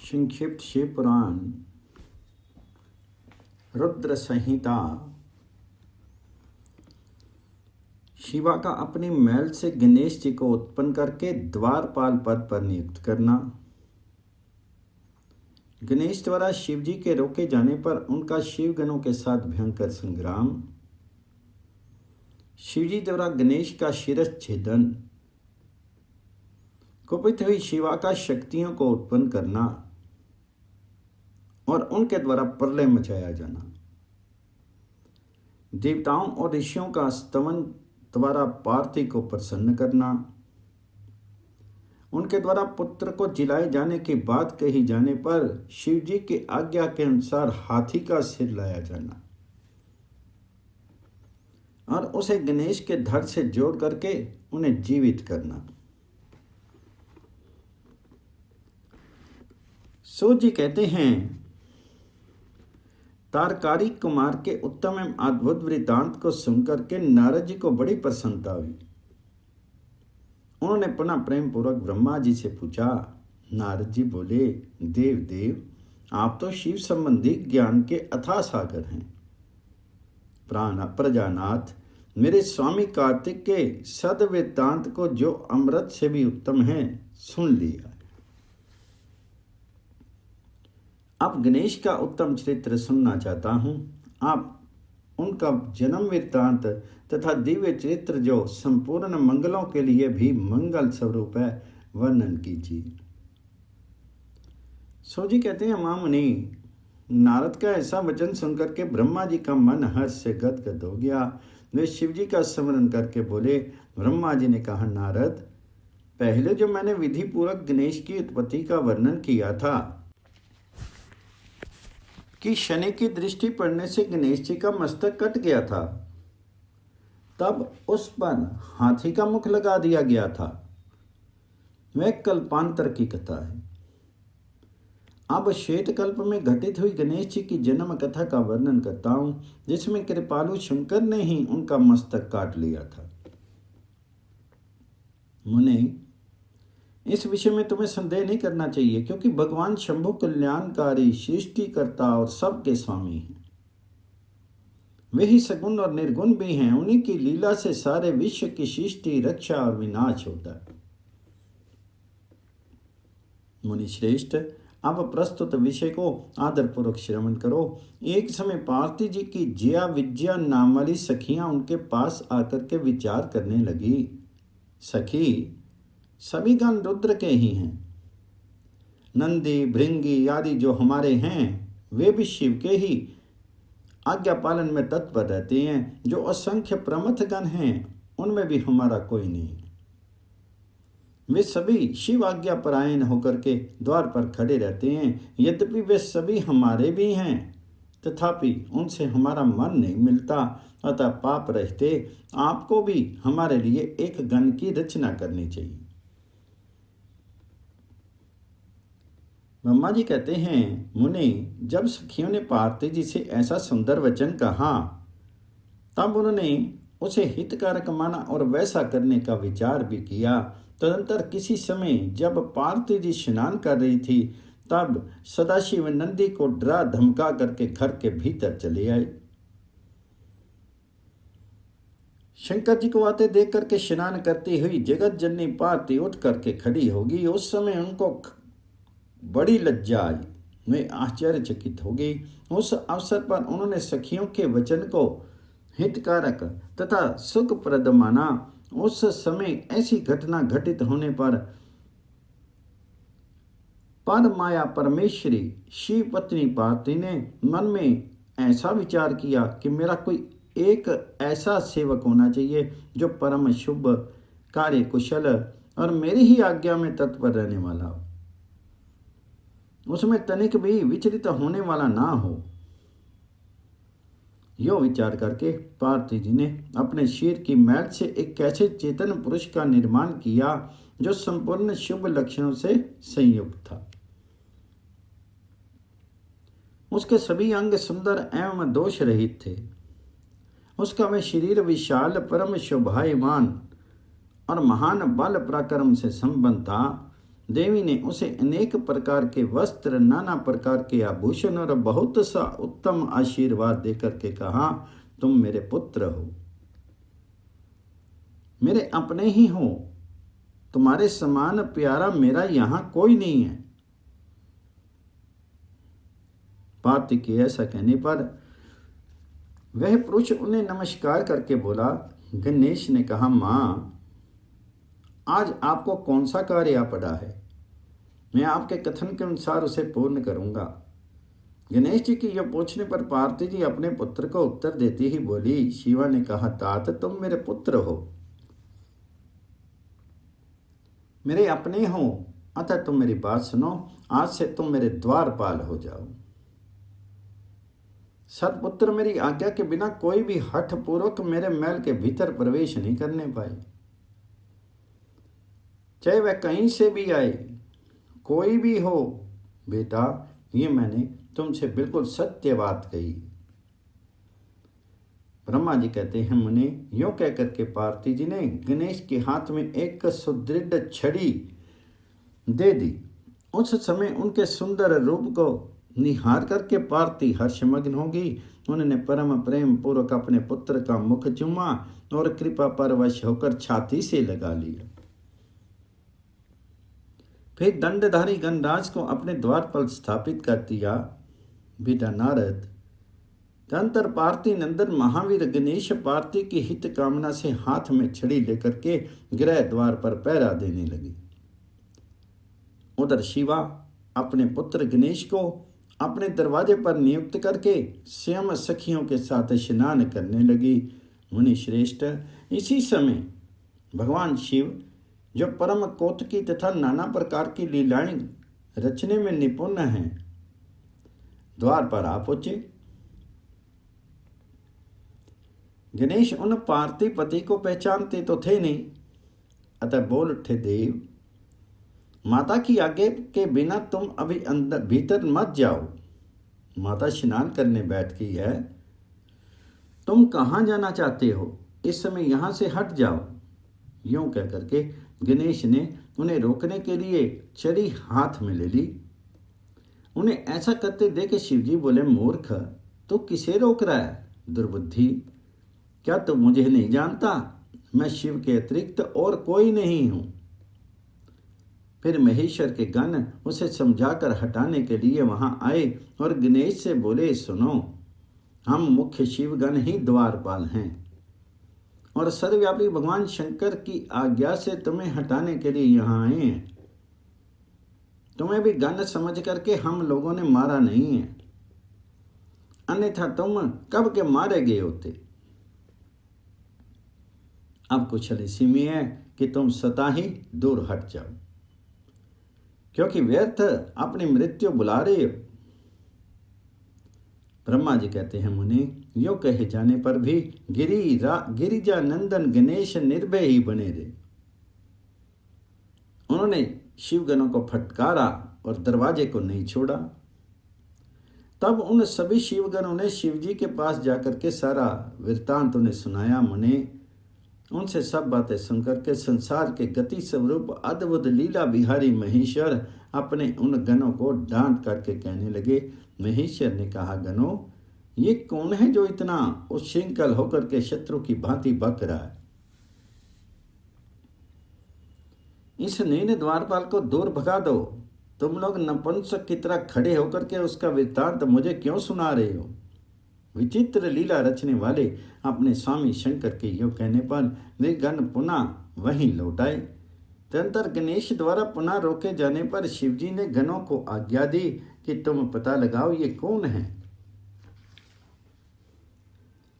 संक्षिप्त शिव पुराण रुद्र संहिता। शिवा का अपनी महल से गणेश जी को उत्पन्न करके द्वारपाल पद पर नियुक्त करना। गणेश द्वारा शिव जी के रोके जाने पर उनका शिवगणों के साथ भयंकर संग्राम। शिव जी द्वारा गणेश का शिरस छेदन। कुपित हुई शिवा का शक्तियों को उत्पन्न करना और उनके द्वारा प्रलय मचाया जाना। देवताओं और ऋषियों का स्तवन द्वारा पार्थी को प्रसन्न करना। उनके द्वारा पुत्र को जिलाए जाने की बात कही जाने पर शिव जी की आज्ञा के अनुसार हाथी का सिर लाया जाना और उसे गणेश के धड़ से जोड़ करके उन्हें जीवित करना। सूत जी कहते हैं, तारकारी कुमार के उत्तम एवं अद्भुत वृत्तांत को सुनकर के नारद जी को बड़ी प्रसन्नता हुई। उन्होंने पुनः प्रेम पूर्वक ब्रह्मा जी से पूछा। नारद जी बोले, देव देव, आप तो शिव संबंधी ज्ञान के अथाह सागर हैं। प्रजानाथ, मेरे स्वामी कार्तिक के सद वृत्तांत को जो अमृत से भी उत्तम है सुन लिया। अब गणेश का उत्तम चरित्र सुनना चाहता हूँ। आप उनका जन्म वृत्तांत तथा दिव्य चरित्र जो संपूर्ण मंगलों के लिए भी मंगल स्वरूप है वर्णन कीजिए। सो जी कहते हैं, महामुनि, नारद का ऐसा वचन सुनकर के ब्रह्मा जी का मन हर्ष से गदगद हो गया। वे शिव जी का स्मरण करके बोले। ब्रह्मा जी ने कहा, नारद, पहले जो मैंने विधि पूर्वक गणेश की उत्पत्ति का वर्णन किया था कि शनि की दृष्टि पड़ने से गणेश जी का मस्तक कट गया था, तब उस पर हाथी का मुख लगा दिया गया था, वह कल्पांतर की कथा है। अब श्वेत कल्प में घटित हुई गणेश जी की जन्म कथा का वर्णन करता हूं, जिसमें कृपालु शंकर ने ही उनका मस्तक काट लिया था। मुने, इस विषय में तुम्हें संदेह नहीं करना चाहिए, क्योंकि भगवान शंभु कल्याणकारी, सृष्टिकर्ता और सबके स्वामी हैं। वे ही सगुण और निर्गुण भी हैं। उन्हीं की लीला से सारे विश्व की सृष्टि, रक्षा और विनाश होता है। मुनि श्रेष्ठ, अब प्रस्तुत विषय को आदरपूर्वक श्रवण करो। एक समय पार्वती जी की जया विजया नाम वाली सखियां उनके पास आकर के विचार करने लगी। सखी, सभी गण रुद्र के ही हैं। नंदी, भृंगी आदि जो हमारे हैं वे भी शिव के ही आज्ञा पालन में तत्पर रहते हैं। जो असंख्य प्रमथ गण हैं उनमें भी हमारा कोई नहीं। वे सभी शिव आज्ञा परायण होकर के द्वार पर खड़े रहते हैं। यद्यपि वे सभी हमारे भी हैं, तथापि उनसे हमारा मन नहीं मिलता। अतः पाप रहते आपको भी हमारे लिए एक गण की रचना करनी चाहिए। ब्रह्मा जी कहते हैं, मुनि, जब सखियों ने पार्वती जी से ऐसा सुंदर वचन कहा, तब उन्होंने उसे हितकारक माना और वैसा करने का विचार भी किया। तदंतर किसी समय जब पार्वती जी स्नान कर रही थी, तब सदाशिव नंदी को डरा धमका करके घर के भीतर चले आए। शंकर जी को आते देख करके स्नान करती हुई जगत जननी पार्वती उठ करके खड़ी होगी। उस समय उनको बड़ी लज्जा आई, वे आश्चर्यचकित हो गई। उस अवसर पर उन्होंने सखियों के वचन को हितकारक तथा सुखप्रद माना। उस समय ऐसी घटना घटित होने पर परमाया परमेश्वरी शिव पत्नी पार्वती ने मन में ऐसा विचार किया कि मेरा कोई एक ऐसा सेवक होना चाहिए जो परम शुभ, कार्य कुशल और मेरी ही आज्ञा में तत्पर रहने वाला हो, उसमें तनिक भी विचलित होने वाला ना हो। यो विचार करके पार्वती जी ने अपने शीर की मैल से एक ऐसे चेतन पुरुष का निर्माण किया जो संपूर्ण शुभ लक्षणों से संयुक्त था। उसके सभी अंग सुंदर एवं दोष रहित थे। उसका वह शरीर विशाल, परम शोभायमान और महान बल पराक्रम से संपन्न था। देवी ने उसे अनेक प्रकार के वस्त्र, नाना प्रकार के आभूषण और बहुत सा उत्तम आशीर्वाद देकर के कहा, तुम मेरे पुत्र हो, मेरे अपने ही हो, तुम्हारे समान प्यारा मेरा यहां कोई नहीं है। पार्थिव के ऐसा कहने पर वह पुरुष उन्हें नमस्कार करके बोला। गणेश ने कहा, मां, आज आपको कौन सा कार्य आ पड़ा है, मैं आपके कथन के अनुसार उसे पूर्ण करूंगा। गणेश जी की यह पूछने पर पार्थिव जी अपने पुत्र को उत्तर देती ही बोली। शिवा ने कहा, तात, तुम मेरे पुत्र हो, मेरे अपने हो, अतः तुम मेरी बात सुनो, आज से तुम मेरे द्वारपाल हो जाओ। सतपुत्र मेरी आज्ञा के बिना कोई भी हठ पूर्वक मेरे महल के भीतर प्रवेश नहीं करने पाए, चाहे वह कहीं से भी आए, कोई भी हो। बेटा, ये मैंने तुमसे बिल्कुल सत्य बात कही। ब्रह्मा जी कहते हैं, मुनि, यों कहकर के पार्थिव जी ने गणेश के हाथ में एक सुदृढ़ छड़ी दे दी। उस समय उनके सुंदर रूप को निहार करके पार्थिव हर्षमग्न होगी। उन्होंने परम प्रेम पूर्वक अपने पुत्र का मुख चूमा और कृपा परवश होकर छाती से लगा लिया। फिर दंडधारी गणराज को अपने द्वार पर स्थापित कर दिया। बेटा नारद, तदंतर पार्थिव नंदन महावीर गणेश पार्थिव की हित कामना से हाथ में छड़ी लेकर के गृह द्वार पर पहरा देने लगी। उधर शिवा अपने पुत्र गणेश को अपने दरवाजे पर नियुक्त करके स्वयं सखियों के साथ स्नान करने लगी। मुनि श्रेष्ठ, इसी समय भगवान शिव, जो परम कौतुकी तथा नाना प्रकार की लीलाएं रचने में निपुण हैं, द्वार पर आ पहुंचे। गणेश उन पार्थिव पति को पहचानते तो थे नहीं, अतः बोल उठे, देव, माता की आज्ञा के बिना तुम अभी अंदर भीतर मत जाओ, माता स्नान करने बैठ गई है, तुम कहाँ जाना चाहते हो, इस समय यहाँ से हट जाओ। यूं कह करके गणेश ने उन्हें रोकने के लिए छड़ी हाथ में ले ली। उन्हें ऐसा करते देख शिवजी बोले, मूर्ख, तू किसे रोक रहा है, दुर्बुद्धि, क्या तू मुझे नहीं जानता, मैं शिव के अतिरिक्त और कोई नहीं हूं। फिर महेश्वर के गण उसे समझाकर हटाने के लिए वहां आए और गणेश से बोले, सुनो, हम मुख्य शिवगण ही द्वारपाल हैं और सर्वव्यापी भगवान शंकर की आज्ञा से तुम्हें हटाने के लिए यहाँ आए हैं। तुम्हें भी गण समझ करके हम लोगों ने मारा नहीं है, अन्यथा तुम कब के मारे गए होते। अब कुशल इसी में है कि तुम सदा ही दूर हट जाओ, क्योंकि व्यर्थ अपनी मृत्यु बुला रहे हो। ब्रह्मा जी कहते हैं, मुनि, यो कहे जाने पर भी गिरिजा नंदन गणेश निर्भय ही बने रहे। उन्होंने शिवगणों को फटकारा और दरवाजे को नहीं छोड़ा। तब उन सभी शिवगणों ने शिवजी के पास जाकर के सारा वृत्तांत उन्हें सुनाया। मुने उनसे सब बातें सुनकर के संसार के गति स्वरूप अद्भुत लीला बिहारी महेश्वर अपने उन गणों को डांट करके कहने लगे। महेश्वर ने कहा, गणों, ये कौन है जो इतना उच्छृंखल होकर के शत्रु की भांति बक रहा है। इस नीन द्वारपाल को दूर भगा दो। तुम लोग नपुंसक की तरह खड़े होकर के उसका वृत्तांत मुझे क्यों सुना रहे हो। विचित्र लीला रचने वाले अपने स्वामी शंकर के यो कहने पर वे गण पुनः वहीं लौट आए। तदंतर गणेश द्वारा पुनः रोके जाने पर शिवजी ने गणों को आज्ञा दी कि तुम पता लगाओ ये कौन है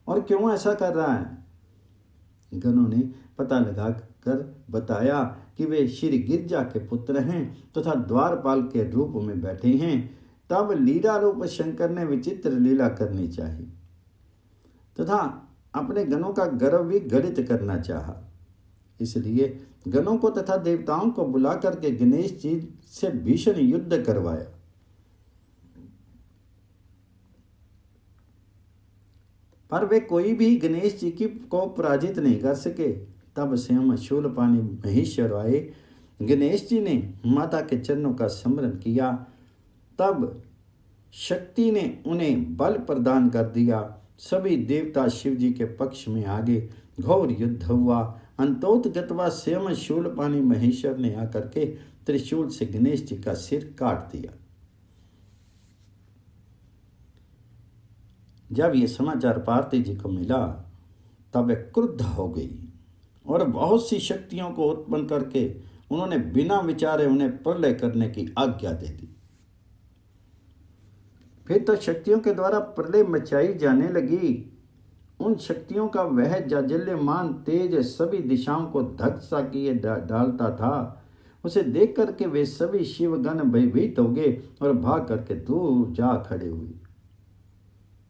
और क्यों ऐसा कर रहा है। गणों ने पता लगा कर बताया कि वे श्री गिरजा के पुत्र हैं तथा द्वारपाल के रूप में बैठे हैं। तब लीला रूप शंकर ने विचित्र लीला करनी चाहिए तथा अपने गणों का गर्व भी गलित करना चाहा। इसलिए गणों को तथा देवताओं को बुला करके गणेश जी से भीषण युद्ध करवाया। पर वे कोई भी गणेश जी की को पराजित नहीं कर सके। तब स्वयं शूलपाणी महेश्वर आए गणेश जी ने माता के चरणों का स्मरण किया। तब शक्ति ने उन्हें बल प्रदान कर दिया। सभी देवता शिव जी के पक्ष में आ गए। घोर युद्ध हुआ। अंतोतगत्वा स्वयं शूलपाणी महेश्वर ने आकर के त्रिशूल से गणेश जी का सिर काट दिया। जब ये समाचार पार्वती जी को मिला तब वे क्रुद्ध हो गई और बहुत सी शक्तियों को उत्पन्न करके उन्होंने बिना विचारे उन्हें प्रलय करने की आज्ञा दे दी। फिर तो शक्तियों के द्वारा प्रलय मचाई जाने लगी। उन शक्तियों का वह जाजल्यमान तेज सभी दिशाओं को धक्सा किए डालता था। उसे देख करके वे सभी शिवगण भयभीत हो गए और भाग करके दूर जा खड़े हुए।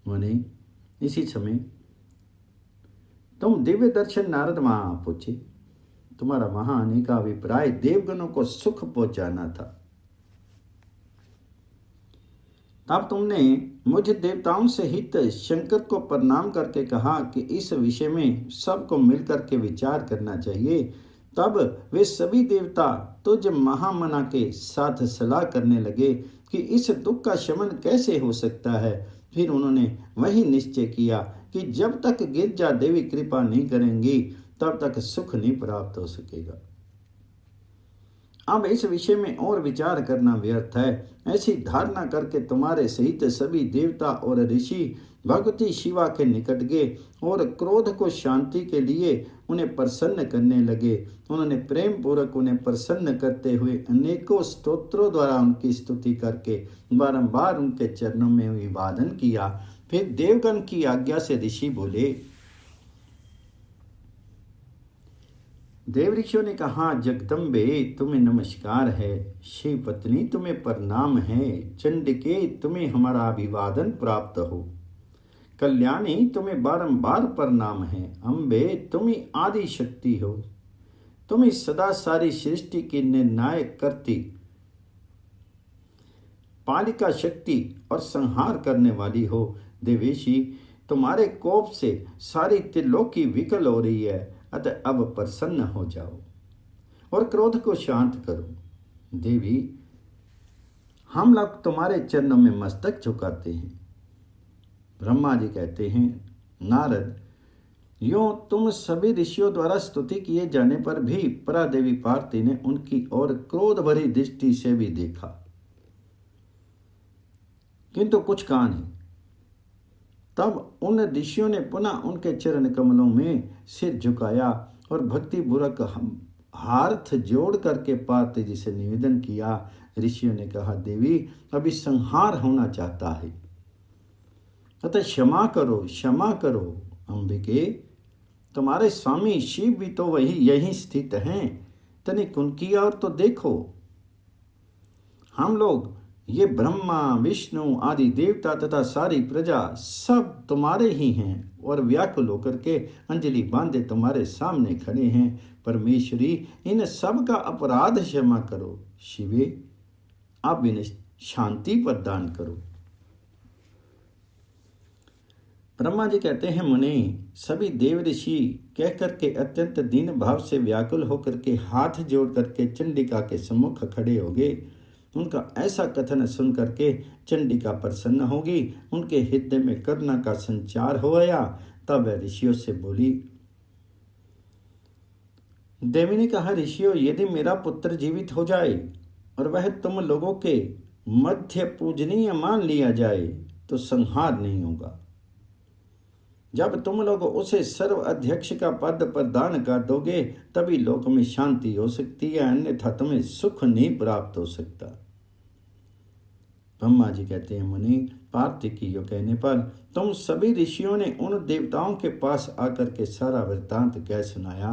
मुनि, इसी समय तुम दिव्य दर्शन नारद वहां पहुंचे। तुम्हारा वहां आने का अभिप्राय देवगणों को सुख पहुंचाना था। तब तुमने मुझ देवताओं से हित शंकर को प्रणाम करके कहा कि इस विषय में सबको मिलकर के विचार करना चाहिए। तब वे सभी देवता तुझ महामना के साथ सलाह करने लगे कि इस दुख का शमन कैसे हो सकता है। फिर उन्होंने वही निश्चय किया कि जब तक गिरजा देवी कृपा नहीं करेंगी तब तक सुख नहीं प्राप्त हो सकेगा। अब इस विषय में और विचार करना व्यर्थ है। ऐसी धारणा करके तुम्हारे सहित सभी देवता और ऋषि भगवती शिवा के निकट गए और क्रोध को शांति के लिए उन्हें प्रसन्न करने लगे। उन्होंने प्रेम पूर्वक उन्हें प्रसन्न करते हुए अनेकों स्तोत्रों द्वारा उनकी स्तुति करके बारंबार उनके चरणों में अभिवादन किया। फिर देवगण की आज्ञा से ऋषि बोले। देव ऋषियों ने कहा, जगदम्बे तुम्हें नमस्कार है। शिव पत्नी तुम्हें प्रणाम है। चंडिके तुम्हें हमारा अभिवादन प्राप्त हो। कल्याणी तुम्हें बारंबार प्रणाम है। अम्बे तुम ही आदि शक्ति हो। तुम ही सदा सारी सृष्टि की निर्णायक करती, पालिका शक्ति और संहार करने वाली हो। देवेशी, तुम्हारे कोप से सारी त्रिलोकी विकल हो रही है, अतः अब प्रसन्न हो जाओ और क्रोध को शांत करो। देवी, हम लोग तुम्हारे चरणों में मस्तक झुकाते हैं। ब्रह्मा जी कहते हैं, नारद, यूं तुम सभी ऋषियों द्वारा स्तुति किए जाने पर भी परादेवी पार्वती ने उनकी ओर क्रोध भरी दृष्टि से भी देखा, किंतु कुछ कहा नहीं। तब उन ऋषियों ने पुनः उनके चरण कमलों में सिर झुकाया और भक्ति पूर्वक हाथ जोड़ करके पार्वती जी से निवेदन किया। ऋषियों ने कहा, देवी, अभी संहार होना चाहता है, अतः क्षमा करो, क्षमा करो। अंबिके, तुम्हारे स्वामी शिव भी तो वही यहीं स्थित हैं, तनिक उनकी ओर तो देखो। हम लोग ये ब्रह्मा विष्णु आदि देवता तथा सारी प्रजा सब तुम्हारे ही हैं और व्याकुल होकर के अंजलि बांधे तुम्हारे सामने खड़े हैं। परमेश्वरी, इन सब का अपराध क्षमा करो। शिवे, आप इन्हें शांति प्रदान करो। ब्रह्मा जी कहते हैं, मुनि, सभी देव ऋषि कह करके अत्यंत दीन भाव से व्याकुल होकर के हाथ जोड़ करके चंडिका के सम्मुख खड़े हो गए। उनका ऐसा कथन सुन करके चंडिका प्रसन्न होगी, उनके हृदय में करुणा का संचार हो गया। तब वह ऋषियों से बोली। देवी ने कहा, ऋषियों, यदि मेरा पुत्र जीवित हो जाए और वह तुम लोगों के मध्य पूजनीय मान लिया जाए तो संहार नहीं होगा। जब तुम लोग उसे सर्व अध्यक्ष का पद प्रदान कर दोगे तभी लोक में शांति हो सकती है, अन्यथा तुम्हें सुख नहीं प्राप्त हो सकता। ब्रह्मा जी कहते हैं, मुनि, पार्वती की यो कहने पर तुम सभी ऋषियों ने उन देवताओं के पास आकर के सारा वृत्तांत कह सुनाया।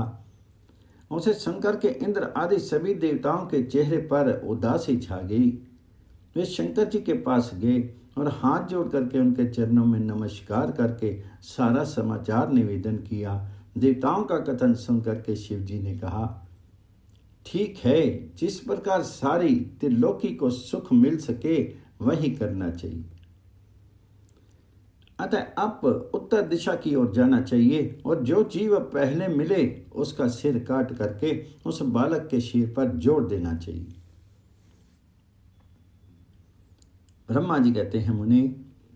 उसे सुनकर के इंद्र आदि सभी देवताओं के चेहरे पर उदासी छा गई। वे शंकर जी के पास गए और हाथ जोड़ करके उनके चरणों में नमस्कार करके सारा समाचार निवेदन किया। देवताओं का कथन सुन करके शिव जी ने कहा, ठीक है, जिस प्रकार सारी त्रिलोकी को सुख मिल सके वही करना चाहिए। अतः अब उत्तर दिशा की ओर जाना चाहिए और जो जीव पहले मिले उसका सिर काट करके उस बालक के सिर पर जोड़ देना चाहिए। ब्रह्मा जी कहते हैं, मुनि,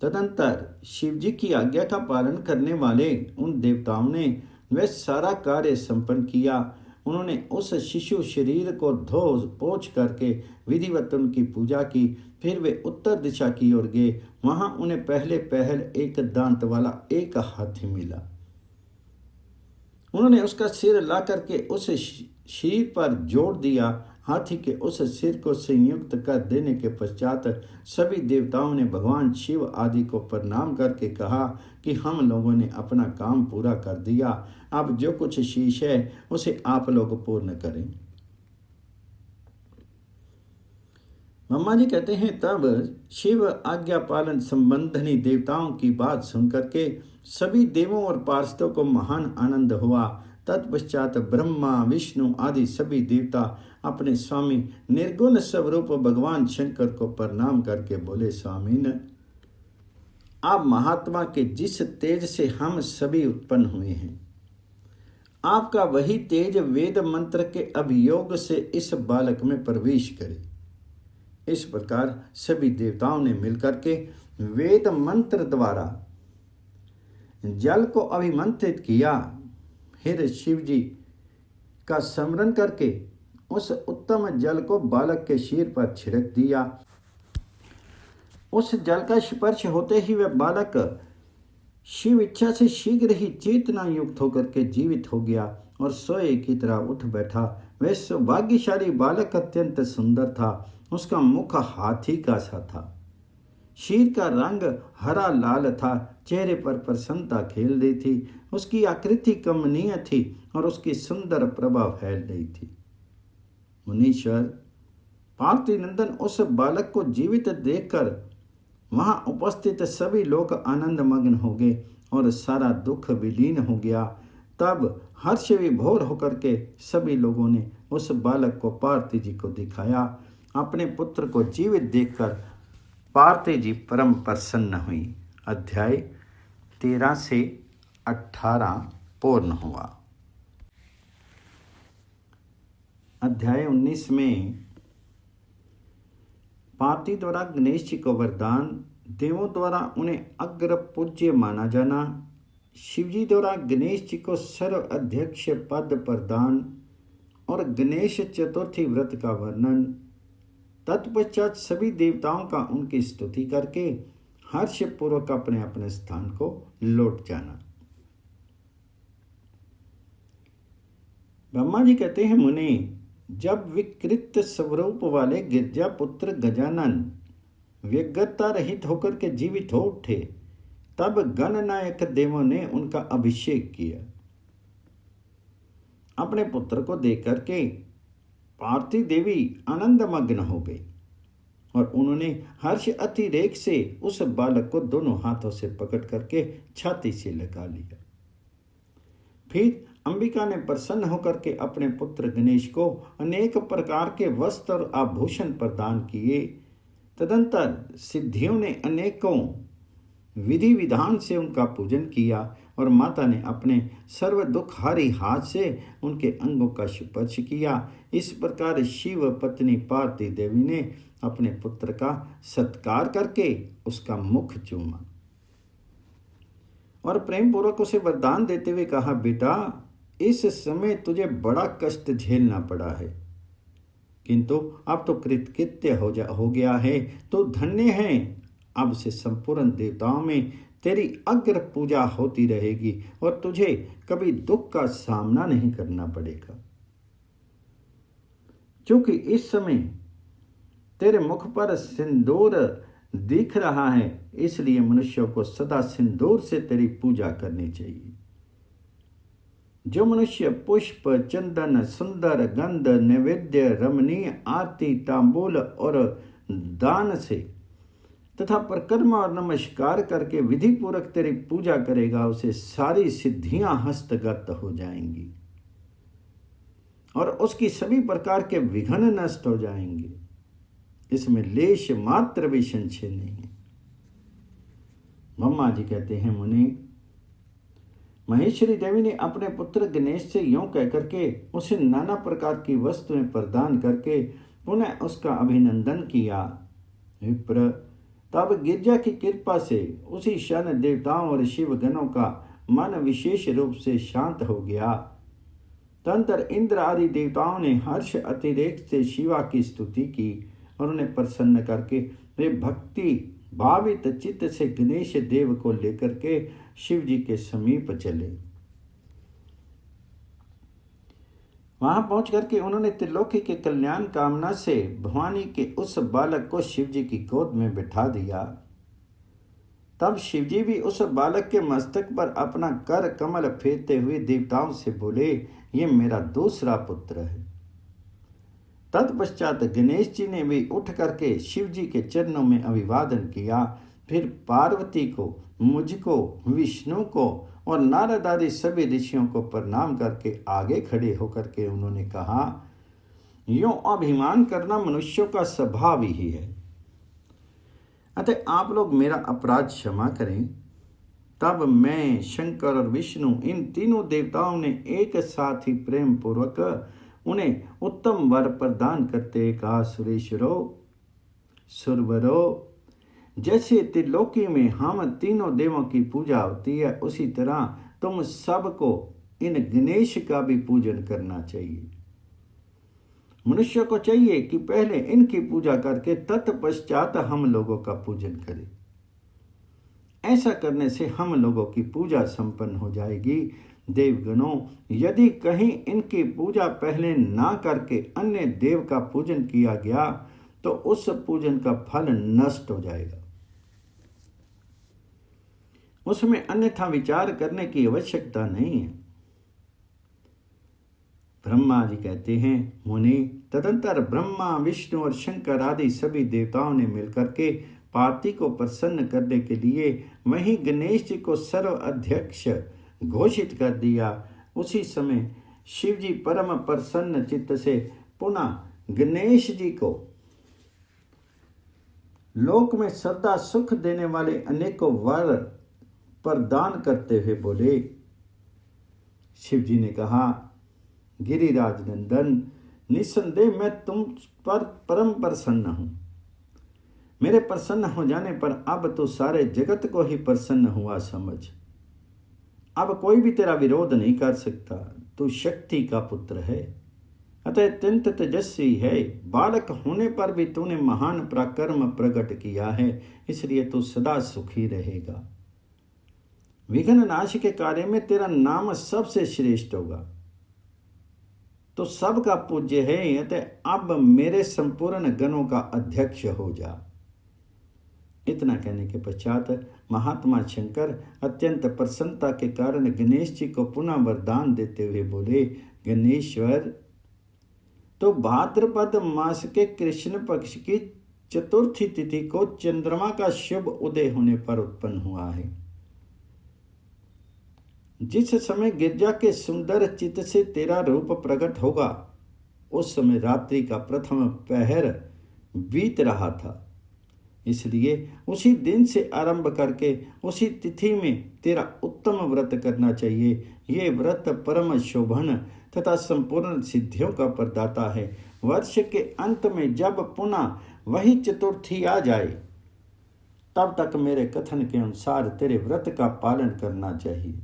तदंतर शिव जी की आज्ञा का पालन करने वाले उन देवताओं ने वह सारा कार्य संपन्न किया। उन्होंने उस शिशु शरीर को धो पोंछ करके विधिवत उनकी पूजा की। फिर वे उत्तर दिशा की ओर गए। वहां उन्हें पहले पहल एक दांत वाला एक हाथी मिला। उन्होंने उसका सिर ला करके उस शीर पर जोड़ दिया। हाथी के उस सिर को संयुक्त कर देने के पश्चात सभी देवताओं ने भगवान शिव आदि को प्रणाम करके कहा कि हम लोगों ने अपना काम पूरा कर दिया। अब जो कुछ शेष है उसे आप लोग पूर्ण करें। ब्रह्मा जी कहते हैं, तब शिव आज्ञा पालन संबंधनी देवताओं की बात सुनकर के सभी देवों और पार्षदों को महान आनंद हुआ। तत्पश्चात ब्रह्मा विष्णु आदि सभी देवता अपने स्वामी निर्गुण स्वरूप भगवान शंकर को प्रणाम करके बोले, स्वामीन, आप महात्मा के जिस तेज से हम सभी उत्पन्न हुए हैं, आपका वही तेज वेद मंत्र के अभियोग से इस बालक में प्रवेश करे। इस प्रकार सभी देवताओं ने मिलकर के वेद मंत्र द्वारा जल को अभिमंत्रित किया। फिर शिव जी का स्मरण करके उस उत्तम जल को बालक के सिर पर छिड़क दिया। उस जल का स्पर्श होते ही वह बालक शिव इच्छा से शीघ्र ही चेतना युक्त होकर के जीवित हो गया और सोए की तरह उठ बैठा। वह सौभाग्यशाली बालक अत्यंत सुंदर था। उसका मुख हाथी का सा था। शीर का रंग हरा लाल था। चेहरे पर प्रसन्नता खेल रही थी। उसकी आकृति कमनीय थी और उसकी सुंदर प्रभा फैल रही थी। मुनीश्वर पार्थिनंदन उस बालक को जीवित देखकर वहां उपस्थित सभी लोग आनंद मग्न हो गए और सारा दुख विलीन हो गया। तब हर्ष विभोर होकर के सभी लोगों ने उस बालक को पार्थिव जी को दिखाया। अपने पुत्र को जीवित देखकर पार्थिव जी परम प्रसन्न हुई। अध्याय 13 से 18 पूर्ण हुआ। अध्याय 19 में पार्थिव द्वारा गणेश जी को वरदान, देवों द्वारा उन्हें अग्र पूज्य माना जाना, शिवजी द्वारा गणेश जी को सर्व अध्यक्ष पद प्रदान और गणेश चतुर्थी व्रत का वर्णन। तत्पश्चात सभी देवताओं का उनकी स्तुति करके हर्षपूर्वक अपने अपने स्थान को लौट जाना। ब्रह्मा जी कहते हैं, मुनि, जब विकृत स्वरूप वाले गिरजा पुत्र गजानन व्यग्रता रहित होकर के जीवित हो उठे, तब गणनायक देवों ने उनका अभिषेक किया। अपने पुत्र को देख करके पार्थिव देवी आनंदमग्न हो गई और उन्होंने हर्ष अतिरेक से उस बालक को दोनों हाथों से पकड़ करके छाती से लगा लिया। फिर अंबिका ने प्रसन्न होकर के अपने पुत्र गणेश को अनेक प्रकार के वस्त्र और आभूषण प्रदान किए। तदंतर सिद्धियों ने अनेकों विधि विधान से उनका पूजन किया और माता ने अपने सर्व दुखहारी हाथ से उनके अंगों का स्पर्श किया। इस प्रकार शिव पत्नी पार्वती देवी ने अपने पुत्र का सत्कार करके उसका मुख चूमा और प्रेम पूर्वक उसे वरदान देते हुए कहा, बेटा, इस समय तुझे बड़ा कष्ट झेलना पड़ा है, किंतु अब तो कृतकृत्य हो गया है, तो धन्य है। अब से संपूर्ण देवताओं में तेरी अग्र पूजा होती रहेगी और तुझे कभी दुख का सामना नहीं करना पड़ेगा। क्योंकि इस समय तेरे मुख पर सिंदूर दिख रहा है, इसलिए मनुष्यों को सदा सिंदूर से तेरी पूजा करनी चाहिए। जो मनुष्य पुष्प, चंदन, सुंदर गंध, नैवेद्य, रमणीय आरती, तांबूल और दान से तथा परिक्रमा और नमस्कार करके विधि पूर्वक तेरी पूजा करेगा, उसे सारी सिद्धियां हस्तगत हो जाएंगी और उसकी सभी प्रकार के विघ्न नष्ट हो जाएंगे। इसमें लेश मात्र भी संशय नहीं है। ब्रह्मा जी कहते हैं, मुनि, महेश्वरी देवी ने अपने पुत्र गणेश से यूं कहकर के उसे नाना प्रकार की वस्तुएं प्रदान करके पुनः उसका अभिनंदन किया। विप्र, तब गिरजा की कृपा से उसी क्षण देवताओं और शिव गणों का मन विशेष रूप से शांत हो गया। तंत्र इंद्र आदि देवताओं ने हर्ष अतिरेक से शिवा की स्तुति की और उन्हें प्रसन्न करके वे भक्ति भावित चित्त से गणेश देव को लेकर के शिव जी के समीप चले। वहां पहुंच करके उन्होंने त्रिलोकी के कल्याण कामना से भवानी के उस बालक को शिव जी की गोद में बिठा दिया। तब शिव जी भी उस बालक के मस्तक पर अपना कर कमल फेरते हुए देवताओं से बोले, ये मेरा दूसरा पुत्र है। तत्पश्चात गणेश जी ने भी उठ करके शिव जी के चरणों में अभिवादन किया। फिर पार्वती को, मुझको, विष्णु को और नारद आदि सभी ऋषियों को प्रणाम करके आगे खड़े होकर के उन्होंने कहा, यूं अभिमान करना मनुष्यों का स्वभाव ही है, अतः आप लोग मेरा अपराध क्षमा करें। तब मैं, शंकर और विष्णु, इन तीनों देवताओं ने एक साथ ही प्रेम पूर्वक उन्हें उत्तम वर प्रदान करते कहा, सुरेश्वरो, सुरवरो, जैसे त्रिलोकी में हम तीनों देवों की पूजा होती है, उसी तरह तुम सबको इन गणेश का भी पूजन करना चाहिए। मनुष्य को चाहिए कि पहले इनकी पूजा करके तत्पश्चात हम लोगों का पूजन करें। ऐसा करने से हम लोगों की पूजा संपन्न हो जाएगी। देवगणों, यदि कहीं इनकी पूजा पहले ना करके अन्य देव का पूजन किया गया तो उस पूजन का फल नष्ट हो जाएगा। उसमें अन्यथा विचार करने की आवश्यकता नहीं है। ब्रह्मा जी कहते हैं, मुनि, तदंतर ब्रह्मा, विष्णु और शंकर आदि सभी देवताओं ने मिलकर के पार्वती को प्रसन्न करने के लिए वहीं गणेश जी को सर्व अध्यक्ष घोषित कर दिया। उसी समय शिव जी परम प्रसन्न चित्त से पुनः गणेश जी को लोक में सदा सुख देने वाले अनेकों वर प्रदान करते हुए बोले। शिव जी ने कहा, गिरिराज नंदन, निस्संदेह मैं तुम पर परम प्रसन्न हूं। मेरे प्रसन्न हो जाने पर अब तो सारे जगत को ही प्रसन्न हुआ समझ। अब कोई भी तेरा विरोध नहीं कर सकता। तू शक्ति का पुत्र है, अतः अत्यंत तेजस्वी है। बालक होने पर भी तूने महान पराक्रम प्रकट किया है, इसलिए तू सदा सुखी रहेगा। विघ्न नाश के कार्य में तेरा नाम सबसे श्रेष्ठ होगा। तो सबका पूज्य है, अतः अब मेरे संपूर्ण गणों का अध्यक्ष हो जा। इतना कहने के पश्चात महात्मा शंकर अत्यंत प्रसन्नता के कारण गणेश जी को पुनः वरदान देते हुए बोले, गणेश्वर, तो भाद्रपद मास के कृष्ण पक्ष की चतुर्थी तिथि को चंद्रमा का शुभ उदय होने पर उत्पन्न हुआ है। जिस समय गिरजा के सुंदर चित्त से तेरा रूप प्रकट होगा, उस समय रात्रि का प्रथम पहर बीत रहा था। इसलिए उसी दिन से आरंभ करके उसी तिथि में तेरा उत्तम व्रत करना चाहिए। ये व्रत परम शोभन तथा संपूर्ण सिद्धियों का प्रदाता है। वर्ष के अंत में जब पुनः वही चतुर्थी आ जाए, तब तक मेरे कथन के अनुसार तेरे व्रत का पालन करना चाहिए।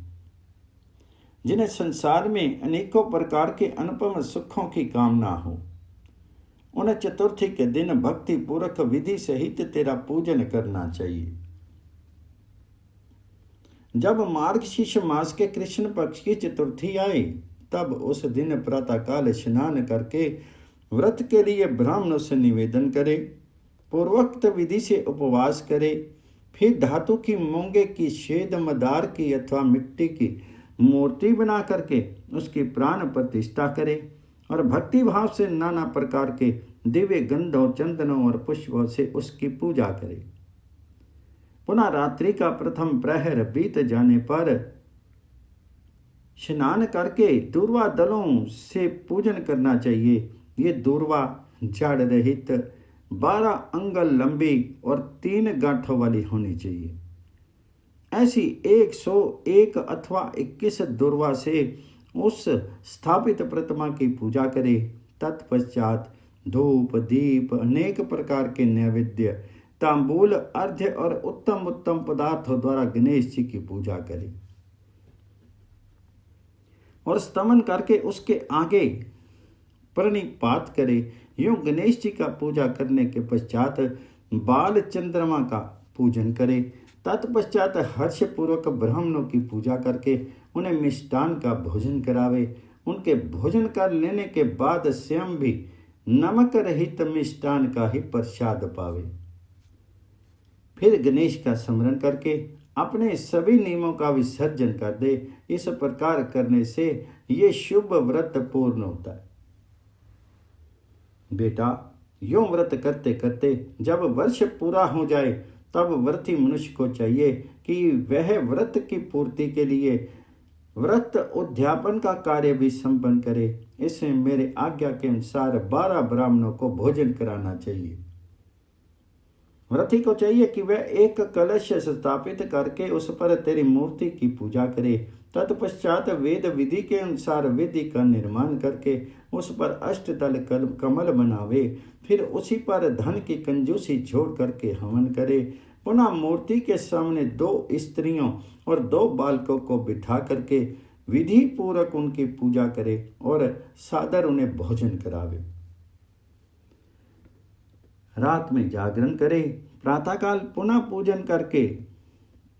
जिन्हें संसार में अनेकों प्रकार के अनुपम सुखों की कामना हो, उन्हें चतुर्थी के दिन भक्ति पूर्वक विधि सहित तेरा पूजन करना चाहिए। जब मार्गशीर्ष मास के कृष्ण पक्ष की चतुर्थी आए, तब उस दिन प्रातःकाल स्नान करके व्रत के लिए ब्राह्मणों से निवेदन करे, पूर्वोक्त विधि से उपवास करे, फिर धातु की मूंगे की, श्वेत मदार की अथवा मिट्टी की मूर्ति बना करके उसकी प्राण प्रतिष्ठा करे और भक्ति भाव से नाना प्रकार के दिव्य गंधों, चंदनों और पुष्पों से उसकी पूजा करे। पुनः रात्रि का प्रथम प्रहर बीत जाने पर स्नान करके दूर्वा दलों से पूजन करना चाहिए। ये दूर्वा जड़ रहित 12 अंगुल लंबी और 3 गांठों वाली होनी चाहिए। ऐसी 101 अथवा 21 दुर्वा से उस स्थापित प्रतिमा की पूजा करे। तत्पश्चात धूप दीप अनेक प्रकार के नैवेद्य तांबूल अर्घ्य और उत्तम उत्तम पदार्थों द्वारा गणेश जी की पूजा करे और स्तमन करके उसके आगे प्रणिपात करे। यूं गणेश जी का पूजा करने के पश्चात बाल चंद्रमा का पूजन करे। तत्पश्चात हर्षपूर्वक ब्राह्मणों की पूजा करके उन्हें मिष्टान का भोजन करावे। उनके भोजन कर लेने के बाद स्वयं भी नमक रहित मिष्टान का ही प्रसाद पावे। फिर गणेश का स्मरण करके अपने सभी नियमों का विसर्जन कर दे। इस प्रकार करने से ये शुभ व्रत पूर्ण होता है। बेटा, यूं व्रत करते करते जब वर्ष पूरा हो जाए तब व्रती मनुष्य को चाहिए कि वह व्रत की पूर्ति के लिए व्रत उद्यापन का कार्य भी संपन्न करे। इसमें मेरे आज्ञा के अनुसार 12 ब्राह्मणों को भोजन कराना चाहिए। व्रती को चाहिए कि वह एक कलश स्थापित करके उस पर तेरी मूर्ति की पूजा करे। तत्पश्चात वेद विधि के अनुसार वेदी का निर्माण करके उस पर अष्टदल कमल बनावे। फिर उसी पर धन की कंजूसी छोड़ करके हवन करे। पुनः मूर्ति के सामने 2 स्त्रियों और 2 बालकों को बिठा करके विधि पूर्वक उनकी पूजा करे और सादर उन्हें भोजन करावे। रात में जागरण करे। प्रातःकाल पुनः पूजन करके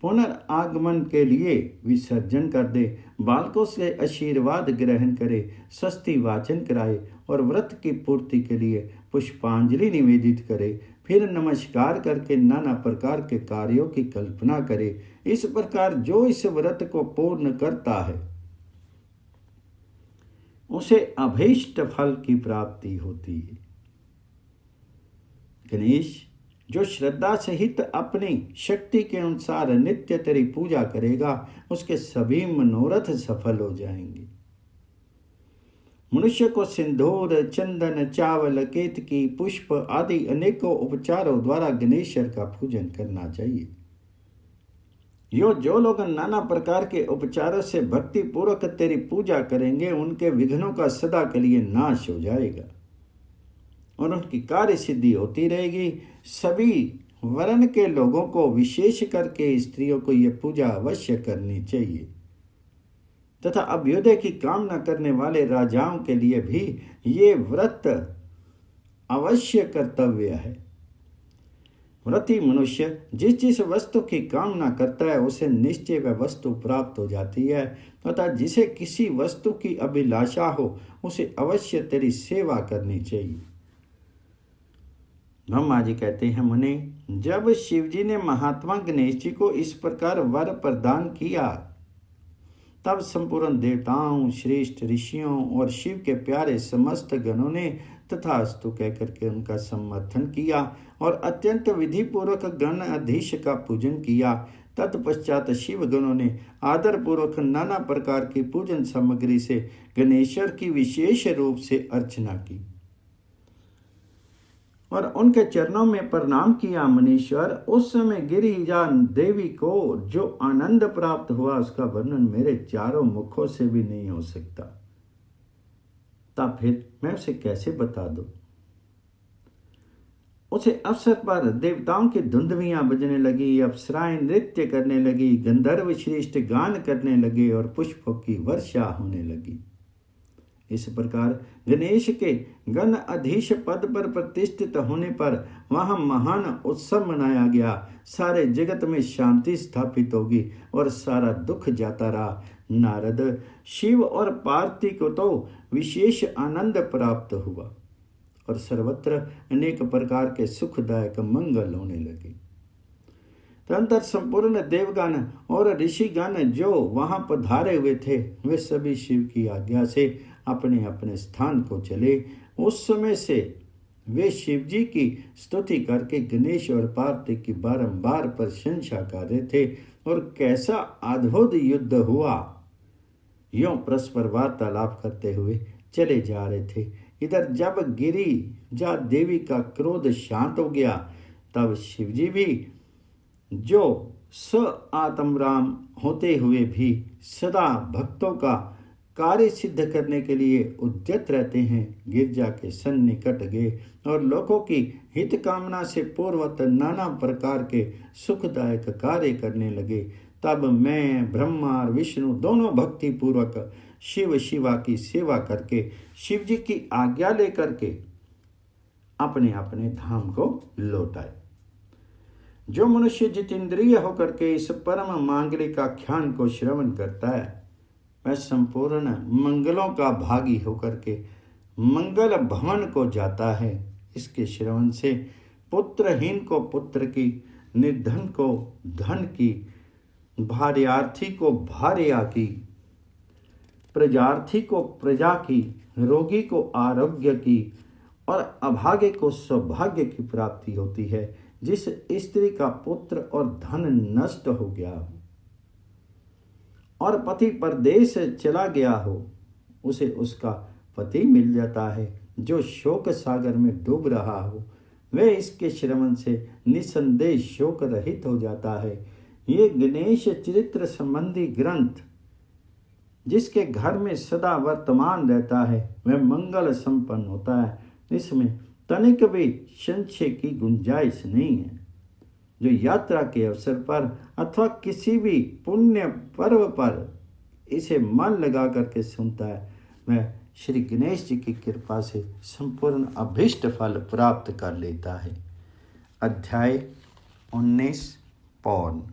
पुनर्आगमन के लिए विसर्जन कर दे। बालकों से आशीर्वाद ग्रहण करे, स्वस्ति वाचन कराए और व्रत की पूर्ति के लिए पुष्पांजलि निवेदित करे। फिर नमस्कार करके नाना प्रकार के कार्यों की कल्पना करे। इस प्रकार जो इस व्रत को पूर्ण करता है उसे अभीष्ट फल की प्राप्ति होती है। गणेश, जो श्रद्धा सहित अपनी शक्ति के अनुसार नित्य तेरी पूजा करेगा उसके सभी मनोरथ सफल हो जाएंगे। मनुष्य को सिंदूर चंदन चावल केतकी पुष्प आदि अनेकों उपचारों द्वारा गणेश्वर का पूजन करना चाहिए। जो लोग नाना प्रकार के उपचारों से भक्ति पूर्वक तेरी पूजा करेंगे उनके विघ्नों का सदा के लिए नाश हो जाएगा और उनकी कार्य सिद्धि होती रहेगी। सभी वर्ण के लोगों को विशेष करके स्त्रियों को यह पूजा अवश्य करनी चाहिए तथा अभ्युदय की कामना करने वाले राजाओं के लिए भी ये व्रत अवश्य कर्तव्य है। व्रती मनुष्य जिस वस्तु की कामना करता है उसे निश्चय वह वस्तु प्राप्त हो जाती है तथा जिसे किसी वस्तु की अभिलाषा हो उसे अवश्य तेरी सेवा करनी चाहिए। ब्रह्मा जी कहते हैं, मुनि, जब शिवजी ने महात्मा गणेश जी को इस प्रकार वर प्रदान किया तब संपूर्ण देवताओं, श्रेष्ठ ऋषियों और शिव के प्यारे समस्त गणों ने तथास्तु कहकर के उनका समर्थन किया और अत्यंत विधि पूर्वक गण अधीश का पूजन किया। तत्पश्चात शिव गणों ने आदर पूर्वक नाना प्रकार की पूजन सामग्री से गणेश्वर की विशेष रूप से अर्चना की और उनके चरणों में प्रणाम किया। मुनीश्वर, उस समय गिरिजा देवी को जो आनंद प्राप्त हुआ उसका वर्णन मेरे चारों मुखों से भी नहीं हो सकता। तब फिर मैं उसे कैसे बता दूं? उसे अवसर पर देवताओं की धुंधवियां बजने लगी, अप्सराएं नृत्य करने लगी, गंधर्व श्रेष्ठ गान करने लगे और पुष्पों की वर्षा होने लगी। इस प्रकार गणेश के गण अधीश पद पर प्रतिष्ठित होने पर वहां महान उत्सव मनाया गया। सारे जगत में शांति स्थापित होगी और सारा दुख जाता रहा। नारद, शिव और पार्वती को तो विशेष आनंद प्राप्त हुआ और सर्वत्र अनेक प्रकार के सुखदायक मंगल होने लगे। तदनंतर संपूर्ण देवगण और ऋषिगण जो वहां पधारे हुए थे वे सभी शिव की आज्ञा से अपने अपने स्थान को चले। उस समय से वे शिवजी की स्तुति करके गणेश और पार्वती की बारंबार प्रशंसा कर रहे थे और कैसा अद्भुत युद्ध हुआ यों परस्पर वार्तालाप करते हुए चले जा रहे थे। इधर जब गिरिजा देवी का क्रोध शांत हो गया तब शिवजी भी जो स आत्मराम होते हुए भी सदा भक्तों का कार्य सिद्ध करने के लिए उद्यत रहते हैं। गिरजा के सन्निकट गए और लोगों की हित कामना से पूर्वत नाना प्रकार के सुखदायक कार्य करने लगे। तब मैं ब्रह्मा और विष्णु दोनों भक्ति पूर्वक शिव शिवा की सेवा करके शिव जी की आज्ञा लेकर के अपने अपने धाम को लौट आए। जो मनुष्य जितेंद्रिय होकर के इस परम मांगलिक आख्यान को श्रवण करता है, वह संपूर्ण मंगलों का भागी होकर के मंगल भवन को जाता है। इसके श्रवण से पुत्रहीन को पुत्र की, निर्धन को धन की, भार्यार्थी को भार्या की, प्रजार्थी को प्रजा की, रोगी को आरोग्य की और अभागे को सौभाग्य की प्राप्ति होती है। जिस स्त्री का पुत्र और धन नष्ट हो गया हो और पति परदेश चला गया हो, उसे उसका पति मिल जाता है। जो शोक सागर में डूब रहा हो, वह इसके श्रवण से निसंदेह शोक रहित हो जाता है। ये गणेश चरित्र संबंधी ग्रंथ जिसके घर में सदा वर्तमान रहता है, वह मंगल संपन्न होता है। इसमें तनिक भी संशय की गुंजाइश नहीं है। जो यात्रा के अवसर पर अथवा किसी भी पुण्य पर्व पर इसे मन लगा करके सुनता है, वह श्री गणेश जी की कृपा से संपूर्ण अभीष्ट फल प्राप्त कर लेता है। अध्याय 19 पौन।